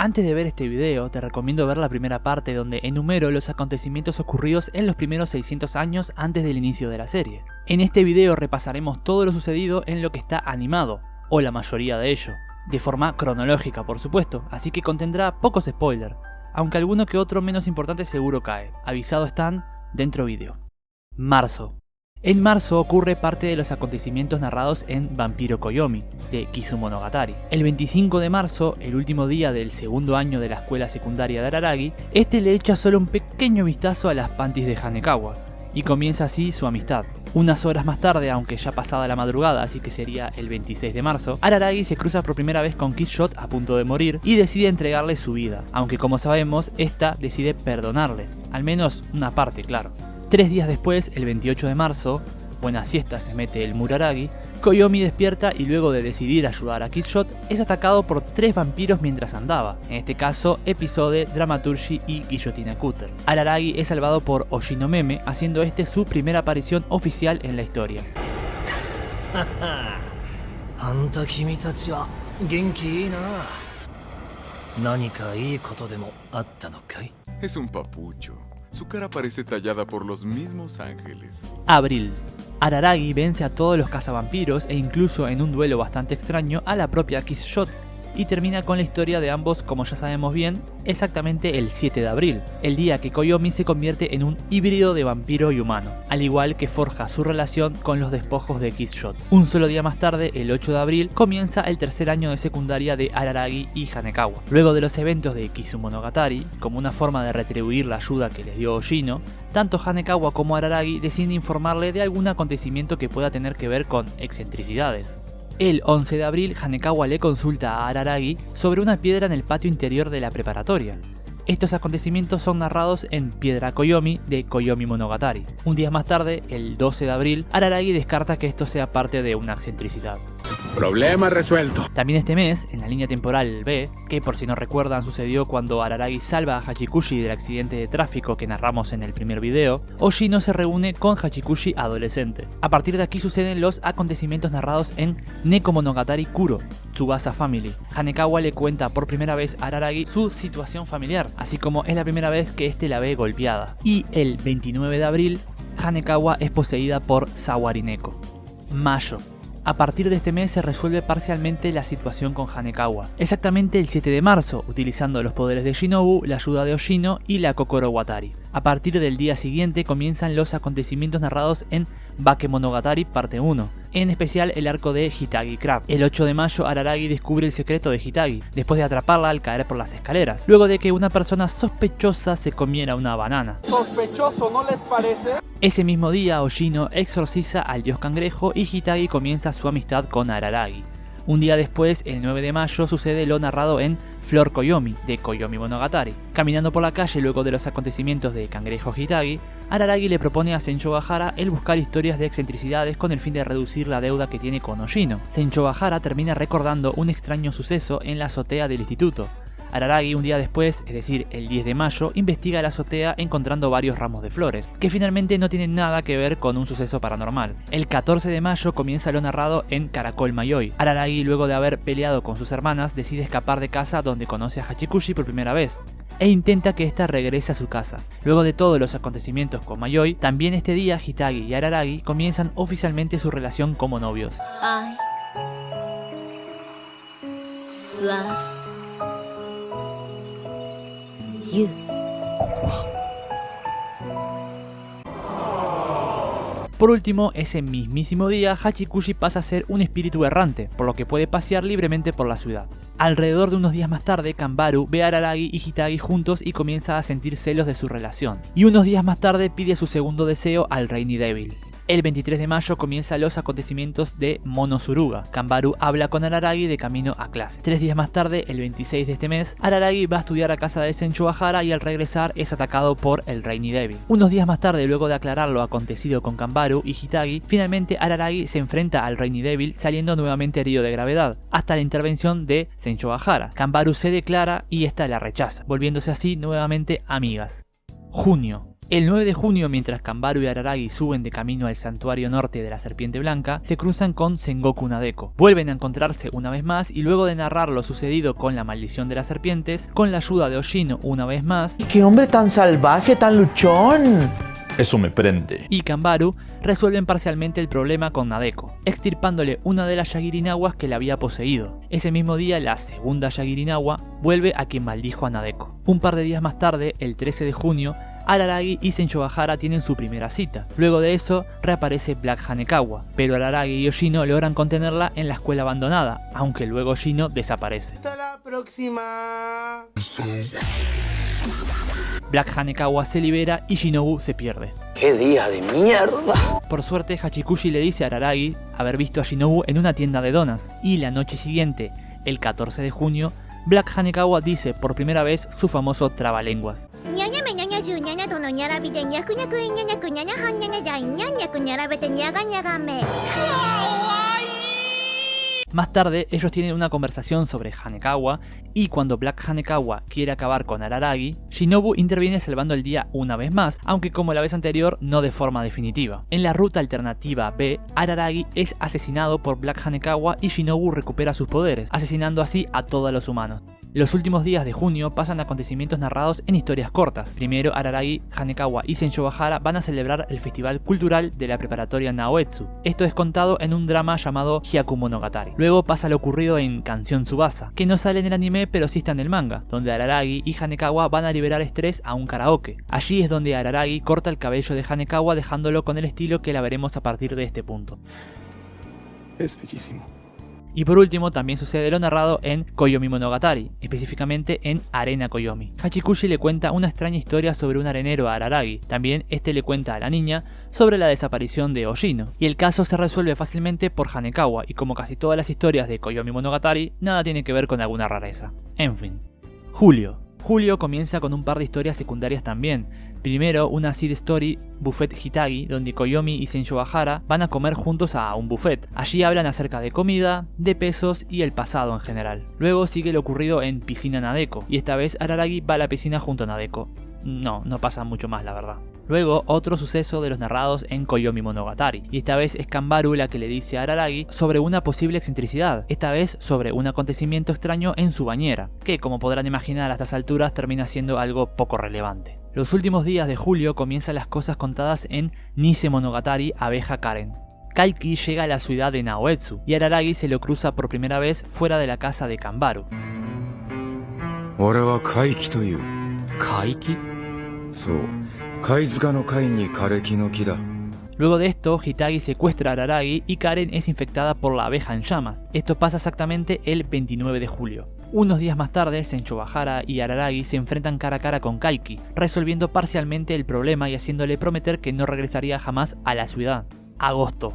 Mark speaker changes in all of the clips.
Speaker 1: Antes de ver este video, te recomiendo ver la primera parte donde enumero los acontecimientos ocurridos en los primeros 600 años antes del inicio de la serie. En este video repasaremos todo lo sucedido en lo que está animado, o la mayoría de ello, de forma cronológica por supuesto, así que contendrá pocos spoilers, aunque alguno que otro menos importante seguro cae. Avisado están, dentro video. Marzo. En marzo ocurre parte de los acontecimientos narrados en Vampiro Koyomi, de Kizumonogatari. El 25 de marzo, el último día del segundo año de la escuela secundaria de Araragi, este le echa solo un pequeño vistazo a las panties de Hanekawa, y comienza así su amistad. Unas horas más tarde, aunque ya pasada la madrugada, así que sería el 26 de marzo, Araragi se cruza por primera vez con Killshot a punto de morir y decide entregarle su vida, aunque como sabemos, esta decide perdonarle, al menos una parte, claro. 3 días después, el 28 de marzo, buena siesta se mete el Muraragi, Koyomi despierta y luego de decidir ayudar a Killshot, es atacado por 3 vampiros mientras andaba, en este caso Episode, Dramaturgy y Guillotina Cutter. Araragi es salvado por Oshino Meme, haciendo este su primera aparición oficial en la historia.
Speaker 2: Es un papucho. Su cara parece tallada por los mismos ángeles.
Speaker 1: Abril. Araragi vence a todos los cazavampiros e incluso en un duelo bastante extraño a la propia Killshot, y termina con la historia de ambos, como ya sabemos bien, exactamente el 7 de abril, el día que Koyomi se convierte en un híbrido de vampiro y humano, al igual que forja su relación con los despojos de Killshot. Un solo día más tarde, el 8 de abril, comienza el tercer año de secundaria de Araragi y Hanekawa. Luego de los eventos de Kizumonogatari, como una forma de retribuir la ayuda que les dio Oshino, tanto Hanekawa como Araragi deciden informarle de algún acontecimiento que pueda tener que ver con excentricidades. El 11 de abril, Hanekawa le consulta a Araragi sobre una piedra en el patio interior de la preparatoria. Estos acontecimientos son narrados en Piedra Koyomi de Koyomi Monogatari. Un día más tarde, el 12 de abril, Araragi descarta que esto sea parte de una excentricidad.
Speaker 3: Problema resuelto.
Speaker 1: También este mes, en la línea temporal B, que por si no recuerdan sucedió cuando Araragi salva a Hachikushi del accidente de tráfico que narramos en el primer video, Oshino se reúne con Hachikushi adolescente. A partir de aquí suceden los acontecimientos narrados en Neko Monogatari Kuro, Tsubasa Family. Hanekawa le cuenta por primera vez a Araragi su situación familiar, así como es la primera vez que este la ve golpeada. Y el 29 de abril, Hanekawa es poseída por Sawarineko. Mayo. A partir de este mes se resuelve parcialmente la situación con Hanekawa. Exactamente el 7 de marzo, utilizando los poderes de Shinobu, la ayuda de Oshino y la Kokoro Watari. A partir del día siguiente comienzan los acontecimientos narrados en Bakemonogatari parte 1, en especial el arco de Hitagi Crab. El 8 de mayo Araragi descubre el secreto de Hitagi, después de atraparla al caer por las escaleras, luego de que una persona sospechosa se comiera una banana.
Speaker 4: ¿Sospechoso no les parece?
Speaker 1: Ese mismo día Oshino exorciza al dios cangrejo y Hitagi comienza su amistad con Araragi. Un día después, el 9 de mayo, sucede lo narrado en Flor Koyomi, de Koyomi Monogatari. Caminando por la calle luego de los acontecimientos de Cangrejo Hitagi, Araragi le propone a Sencho Gahara el buscar historias de excentricidades con el fin de reducir la deuda que tiene con Oshino. Sencho Gahara termina recordando un extraño suceso en la azotea del instituto. Araragi un día después, es decir, el 10 de mayo, investiga la azotea encontrando varios ramos de flores, que finalmente no tienen nada que ver con un suceso paranormal. El 14 de mayo comienza lo narrado en Caracol Mayoi. Araragi, luego de haber peleado con sus hermanas, decide escapar de casa donde conoce a Hachikushi por primera vez, e intenta que ésta regrese a su casa. Luego de todos los acontecimientos con Mayoi, también este día Hitagi y Araragi comienzan oficialmente su relación como novios.
Speaker 5: I love you.
Speaker 1: Por último, ese mismísimo día, Hachikushi pasa a ser un espíritu errante, por lo que puede pasear libremente por la ciudad. Alrededor de unos días más tarde, Kanbaru ve a Araragi y Hitagi juntos y comienza a sentir celos de su relación. Y unos días más tarde pide su segundo deseo al Rainy Devil. El 23 de mayo comienzan los acontecimientos de Monosuruga. Kanbaru habla con Araragi de camino a clase. 3 días más tarde, el 26 de este mes, Araragi va a estudiar a casa de Sencho Gahara y al regresar es atacado por el Rainy Devil. Unos días más tarde, luego de aclarar lo acontecido con Kanbaru y Hitagi, finalmente Araragi se enfrenta al Rainy Devil saliendo nuevamente herido de gravedad, hasta la intervención de Sencho Gahara. Kanbaru se declara y esta la rechaza, volviéndose así nuevamente amigas. Junio. El 9 de junio, mientras Kanbaru y Araragi suben de camino al santuario norte de la Serpiente Blanca, se cruzan con Sengoku Nadeko. Vuelven a encontrarse una vez más y luego de narrar lo sucedido con la maldición de las serpientes, con la ayuda de Oshino una vez más,
Speaker 6: ¡qué hombre tan salvaje, tan luchón! Eso me prende.
Speaker 1: Y Kanbaru resuelven parcialmente el problema con Nadeko, extirpándole una de las Yagirinawas que la había poseído. Ese mismo día, la segunda Yagirinawa vuelve a quien maldijo a Nadeko. Un par de días más tarde, el 13 de junio, Araragi y Senshobahara tienen su primera cita. Luego de eso, reaparece Black Hanekawa, pero Araragi y Oshino logran contenerla en la escuela abandonada, aunque luego Oshino desaparece.
Speaker 7: Hasta la próxima.
Speaker 1: Black Hanekawa se libera y Shinobu se pierde.
Speaker 6: ¡Qué día de mierda!
Speaker 1: Por suerte, Hachikushi le dice a Araragi haber visto a Shinobu en una tienda de donas, y la noche siguiente, el 14 de junio, Black Hanekawa dice por primera vez su famoso trabalenguas. Más tarde, ellos tienen una conversación sobre Hanekawa, y cuando Black Hanekawa quiere acabar con Araragi, Shinobu interviene salvando el día una vez más, aunque como la vez anterior, no de forma definitiva. En la ruta alternativa B, Araragi es asesinado por Black Hanekawa y Shinobu recupera sus poderes, asesinando así a todos los humanos. Los últimos días de junio pasan acontecimientos narrados en historias cortas. Primero, Araragi, Hanekawa y Senshobahara van a celebrar el festival cultural de la preparatoria Naoetsu. Esto es contado en un drama llamado Hyakumonogatari. Luego pasa lo ocurrido en Canción Tsubasa, que no sale en el anime pero sí está en el manga, donde Araragi y Hanekawa van a liberar estrés a un karaoke. Allí es donde Araragi corta el cabello de Hanekawa dejándolo con el estilo que la veremos a partir de este punto.
Speaker 2: Es bellísimo.
Speaker 1: Y por último, también sucede lo narrado en Koyomi Monogatari, específicamente en Arena Koyomi. Hachikushi le cuenta una extraña historia sobre un arenero a Araragi. También este le cuenta a la niña sobre la desaparición de Oshino. Y el caso se resuelve fácilmente por Hanekawa, y como casi todas las historias de Koyomi Monogatari, nada tiene que ver con alguna rareza. En fin. Julio. Julio comienza con un par de historias secundarias también. Primero, una side story, Buffet Hitagi, donde Koyomi y Senshobahara van a comer juntos a un buffet. Allí hablan acerca de comida, de pesos y el pasado en general. Luego sigue lo ocurrido en Piscina Nadeko, y esta vez Araragi va a la piscina junto a Nadeko. No pasa mucho más, la verdad. Luego, otro suceso de los narrados en Koyomi Monogatari, y esta vez es Kanbaru la que le dice a Araragi sobre una posible excentricidad, esta vez sobre un acontecimiento extraño en su bañera, que como podrán imaginar a estas alturas termina siendo algo poco relevante. Los últimos días de julio comienzan las cosas contadas en Nise Monogatari Abeja Karen. Kaiki llega a la ciudad de Naoetsu, y Araragi se lo cruza por primera vez fuera de la casa de Kanbaru. ¿Kaiki? Luego de esto, Hitagi secuestra a Araragi y Karen es infectada por la abeja en llamas. Esto pasa exactamente el 29 de julio. Unos días más tarde, Senshobahara y Araragi se enfrentan cara a cara con Kaiki, resolviendo parcialmente el problema y haciéndole prometer que no regresaría jamás a la ciudad. Agosto.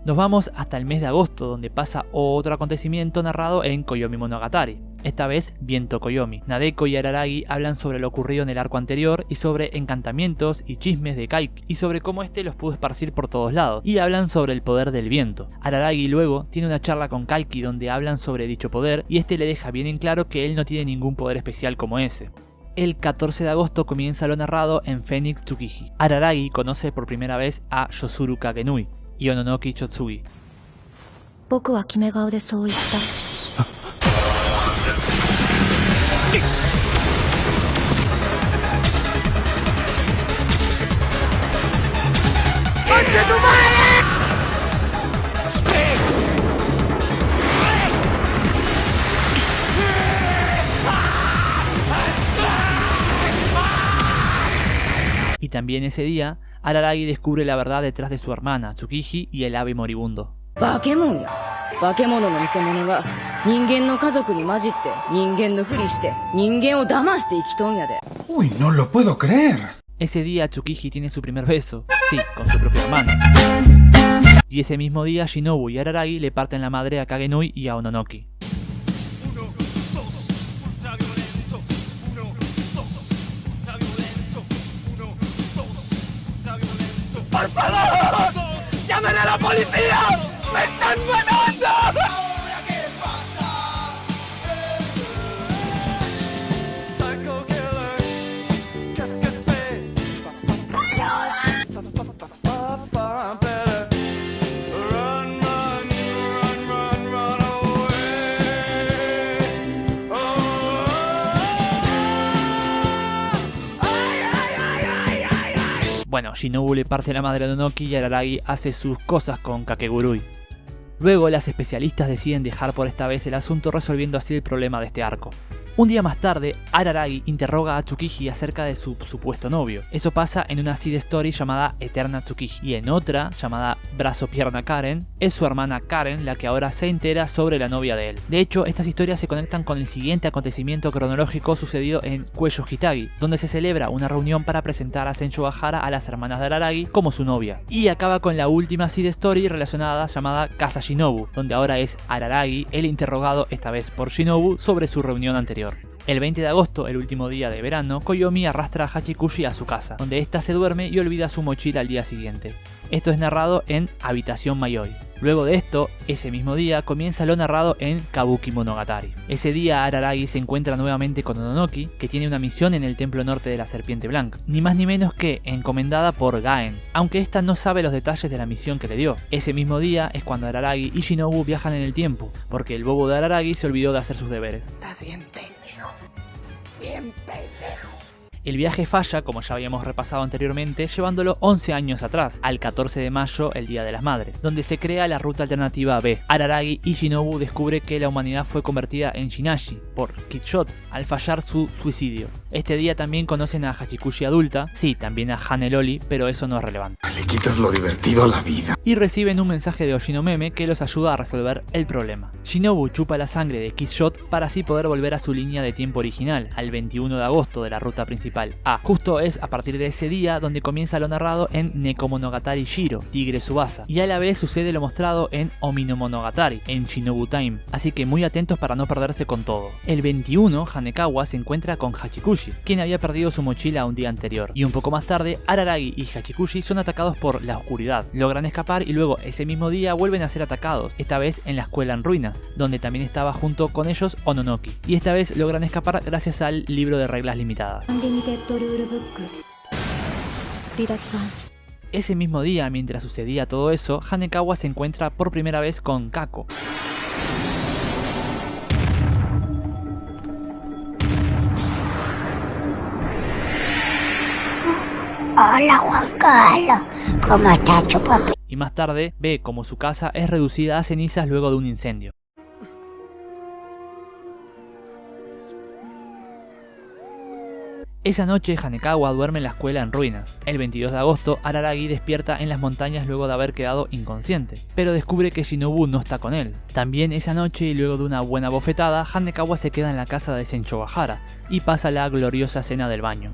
Speaker 1: Nos vamos hasta el mes de agosto, donde pasa otro acontecimiento narrado en Koyomi Monogatari. Esta vez, Viento Koyomi. Nadeko y Araragi hablan sobre lo ocurrido en el arco anterior y sobre encantamientos y chismes de Kaiki y sobre cómo este los pudo esparcir por todos lados, y hablan sobre el poder del viento. Araragi luego tiene una charla con Kaiki donde hablan sobre dicho poder y este le deja bien en claro que él no tiene ningún poder especial como ese. El 14 de agosto comienza lo narrado en Phoenix Tsukiji. Araragi conoce por primera vez a Yosuru Kagenui y Ononoki Chotsugi. Y también ese día, Araragi descubre la verdad detrás de su hermana, Tsukiji, y el ave moribundo.
Speaker 8: Uy, no lo puedo creer.
Speaker 1: Ese día Tsukiji tiene su primer beso, sí, con su propio hermano. Y ese mismo día Shinobu y Araragi le parten la madre a Kagenui y a Ononoki.
Speaker 7: ¡Por favor! ¡Llamen a la policía! ¡Me están matando!
Speaker 1: Bueno, Shinobu le parte la madre a Ononoki y Araragi hace sus cosas con Kakegurui. Luego las especialistas deciden dejar por esta vez el asunto, resolviendo así el problema de este arco. Un día más tarde, Araragi interroga a Tsukiji acerca de su supuesto novio. Eso pasa en una side story llamada Eterna Tsukiji, y en otra, llamada Brazo Pierna Karen, es su hermana Karen la que ahora se entera sobre la novia de él. De hecho, estas historias se conectan con el siguiente acontecimiento cronológico sucedido en Kueyo Hitagi, donde se celebra una reunión para presentar a Senshobahara a las hermanas de Araragi como su novia. Y acaba con la última side story relacionada llamada Casa Shinobu, donde ahora es Araragi el interrogado, esta vez por Shinobu, sobre su reunión anterior. El 20 de agosto, el último día de verano, Koyomi arrastra a Hachikushi a su casa, donde ésta se duerme y olvida su mochila al día siguiente. Esto es narrado en Habitación Mayoi. Luego de esto, ese mismo día, comienza lo narrado en Kabuki Monogatari. Ese día Araragi se encuentra nuevamente con Ononoki, que tiene una misión en el Templo Norte de la Serpiente Blanca, ni más ni menos que encomendada por Gaen, aunque esta no sabe los detalles de la misión que le dio. Ese mismo día es cuando Araragi y Shinobu viajan en el tiempo, porque el bobo de Araragi se olvidó de hacer sus deberes.
Speaker 7: Estás bien pendejo. Bien pendejo.
Speaker 1: El viaje falla, como ya habíamos repasado anteriormente, llevándolo 11 años atrás, al 14 de mayo, el Día de las Madres, donde se crea la ruta alternativa B. Araragi y Shinobu descubre que la humanidad fue convertida en Shinashi por Kidshot al fallar su suicidio. Este día también conocen a Hachikushi adulta, sí, también a Hane Loli, pero eso no es relevante.
Speaker 8: Le quitas lo divertido a la vida.
Speaker 1: Y reciben un mensaje de Oshinomeme que los ayuda a resolver el problema. Shinobu chupa la sangre de Kidshot para así poder volver a su línea de tiempo original, al 21 de agosto de la ruta principal A. Justo es a partir de ese día donde comienza lo narrado en Nekomonogatari Shiro, Tigre Tsubasa, y a la vez sucede lo mostrado en Ominomonogatari, en Shinobu Time, así que muy atentos para no perderse con todo. El 21, Hanekawa se encuentra con Hachikushi, quien había perdido su mochila un día anterior, y un poco más tarde, Araragi y Hachikushi son atacados por la oscuridad, logran escapar y luego ese mismo día vuelven a ser atacados, esta vez en la escuela en ruinas, donde también estaba junto con ellos Ononoki, y esta vez logran escapar gracias al libro de reglas limitadas. Ese mismo día, mientras sucedía todo eso, Hanekawa se encuentra por primera vez con Kako.
Speaker 5: Hola Juan Carlos, ¿cómo estás, chupapi?
Speaker 1: Y más tarde ve como su casa es reducida a cenizas luego de un incendio. Esa noche Hanekawa duerme en la escuela en ruinas. El 22 de agosto Araragi despierta en las montañas luego de haber quedado inconsciente, pero descubre que Shinobu no está con él. También esa noche y luego de una buena bofetada, Hanekawa se queda en la casa de Senshobahara y pasa la gloriosa cena del baño.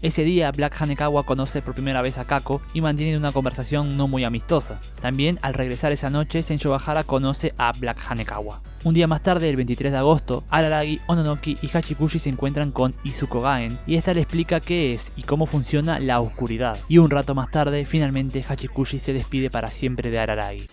Speaker 1: Ese día, Black Hanekawa conoce por primera vez a Kako y mantienen una conversación no muy amistosa. También, al regresar esa noche, Senshobahara conoce a Black Hanekawa. Un día más tarde, el 23 de agosto, Araragi, Ononoki y Hachikushi se encuentran con Izuko Gaen y esta le explica qué es y cómo funciona la oscuridad. Y un rato más tarde, finalmente Hachikushi se despide para siempre de Araragi.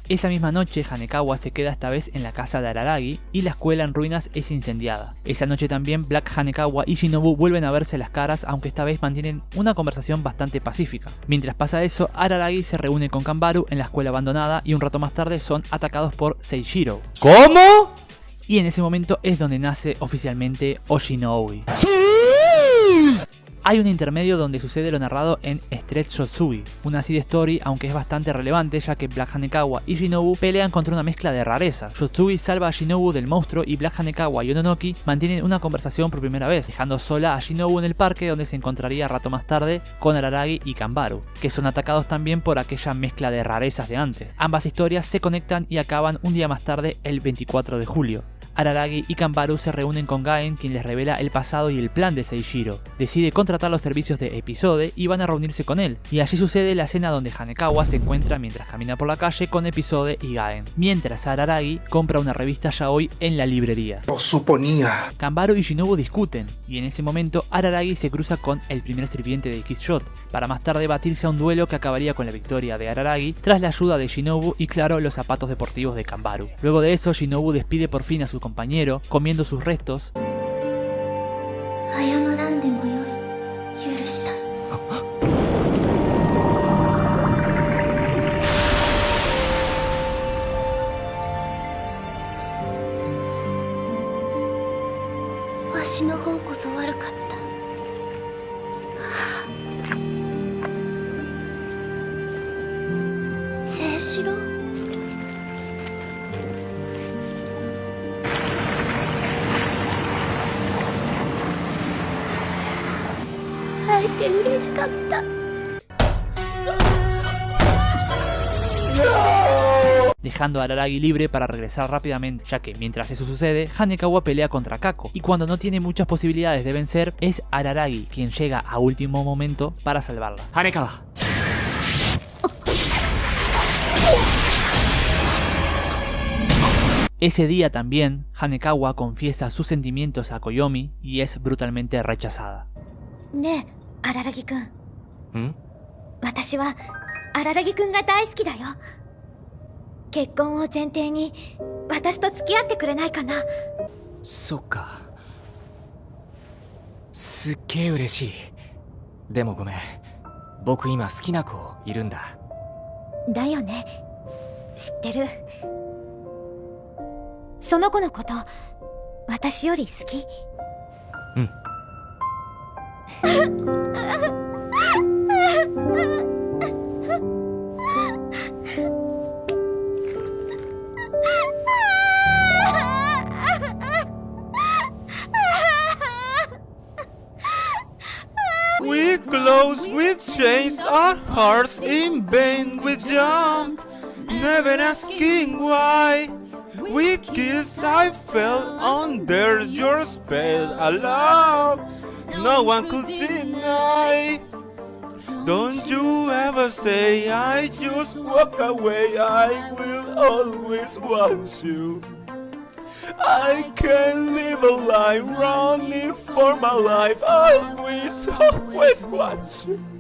Speaker 1: Esa misma noche, Hanekawa se queda esta vez en la casa de Araragi y la escuela en ruinas es incendiada. Esa noche también Black Hanekawa y Shinobu vuelven a verse las caras, aunque esta vez mantienen una conversación bastante pacífica. Mientras pasa eso, Araragi se reúne con Kanbaru en la escuela abandonada y un rato más tarde son atacados por Seishiro.
Speaker 6: ¿Cómo?
Speaker 1: Y en ese momento es donde nace oficialmente Oshinoui. Hay un intermedio donde sucede lo narrado en Street Shotsugi, una side story aunque es bastante relevante ya que Black Hanekawa y Shinobu pelean contra una mezcla de rarezas. Shotsugi salva a Shinobu del monstruo y Black Hanekawa y Ononoki mantienen una conversación por primera vez, dejando sola a Shinobu en el parque donde se encontraría rato más tarde con Araragi y Kanbaru, que son atacados también por aquella mezcla de rarezas de antes. Ambas historias se conectan y acaban un día más tarde, el 24 de julio. Araragi y Kanbaru se reúnen con Gaen, quien les revela el pasado y el plan de Seishiro. Decide contratar los servicios de Episode y van a reunirse con él. Y allí sucede la escena donde Hanekawa se encuentra mientras camina por la calle con Episode y Gaen. Mientras Araragi compra una revista yaoi en la librería.
Speaker 8: Lo suponía.
Speaker 1: Kanbaru y Shinobu discuten, y en ese momento Araragi se cruza con el primer sirviente de Kidshot, para más tarde batirse a un duelo que acabaría con la victoria de Araragi tras la ayuda de Shinobu y claro los zapatos deportivos de Kanbaru. Luego de eso Shinobu despide por fin a su compañero, comiendo sus restos
Speaker 5: 謝らんでもよい。許した。わしの方こそ悪かった。清志郎。会えて嬉しかった。
Speaker 1: dejando a Araragi libre para regresar rápidamente, ya que mientras eso sucede, Hanekawa pelea contra Kako, y cuando no tiene muchas posibilidades de vencer, es Araragi quien llega a último momento para salvarla.
Speaker 7: Hanekawa.
Speaker 1: Ese día también, Hanekawa confiesa sus sentimientos a Koyomi y es brutalmente rechazada.
Speaker 5: ねえ、荒木くん。私は荒木くんが大好きだよ。結婚を前提に私と付き合ってくれないかな。
Speaker 7: そっか。すっげえ嬉しい。でもごめん。僕今好きな子いるんだ。
Speaker 5: だよね。知ってる。その子のこと私より好き。
Speaker 7: うん。
Speaker 9: We close, we chase our hearts in vain, we jump, never asking why. We kiss, I fell under your spell, a love no one could deny. Don't you ever say I just walk away, I will always want you. I can't live a life running for my life, always, always want you.